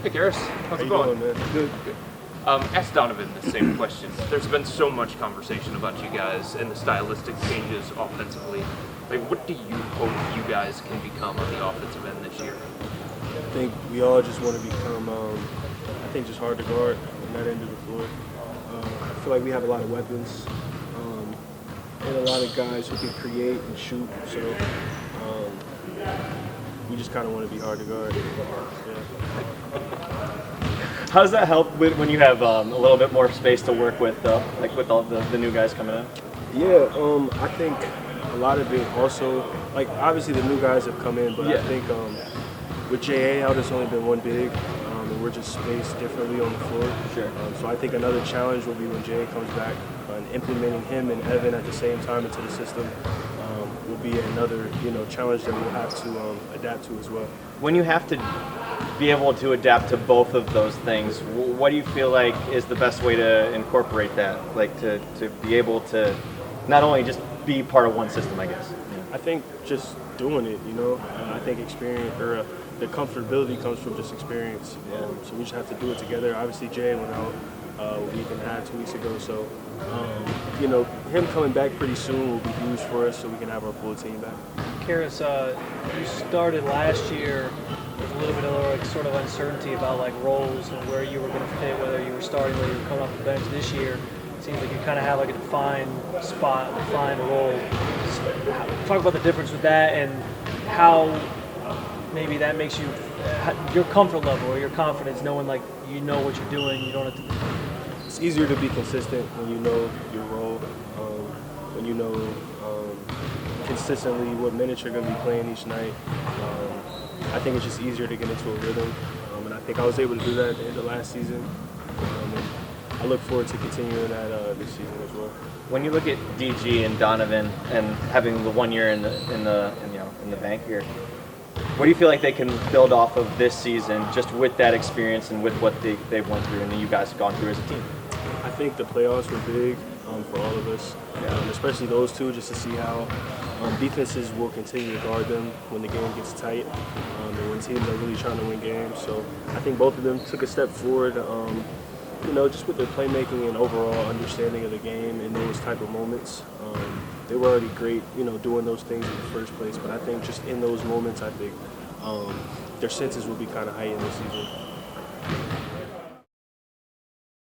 Hey, Caris. How's it going? Man? Good. Ask Donovan the same question. There's been so much conversation about you guys and the stylistic changes offensively. Like, what do you hope you guys can become on the offensive end this year? I think we all just want to become, just hard to guard on that end of the floor. I feel like we have a lot of weapons and a lot of guys who can create and shoot. So we just kind of want to be hard to guard. Yeah. How does that help when you have a little bit more space to work with, like with all the new guys coming in? Yeah, I think a lot of it also, like obviously the new guys have come in, but I think with JA out, there's only been one big, and we're just spaced differently on the floor. Sure. So I think another challenge will be when JA comes back, and implementing him and Evan at the same time into the system will be another challenge that we'll have to adapt to as well. When you have to be able to adapt to both of those things, what do you feel like is the best way to incorporate that? Like to be able to not only just be part of one system, I guess. I think just doing it, I think experience or the comfortability comes from just experience. So we just have to do it together. Obviously, Jay went out a week and a half, 2 weeks ago. So, him coming back pretty soon will be huge for us so we can have our full team back. Caris, you started last year with a little bit of sort of uncertainty about like roles and where you were going to fit, whether you were starting, whether you were coming off the bench. This year, it seems like you kind of have like a defined spot, a defined role. Talk about the difference with that and how maybe that makes you your comfort level or your confidence, knowing like you know what you're doing. You don't have to. It's easier to be consistent when you know your role, when you know consistently what minutes you're going to be playing each night. I think it's just easier to get into a rhythm, and I think I was able to do that at the end of last season. And I look forward to continuing that this season as well. When you look at DG and Donovan and having the 1 year in the bank here, what do you feel like they can build off of this season, just with that experience and with what they've went through and you guys have gone through as a team? I think the playoffs were big for all of us, especially those two, just to see how defenses will continue to guard them when the game gets tight and when teams are really trying to win games. So I think both of them took a step forward, just with their playmaking and overall understanding of the game in those type of moments. They were already great, doing those things in the first place, but I think just in those moments, I think their senses will be kind of heightened this season.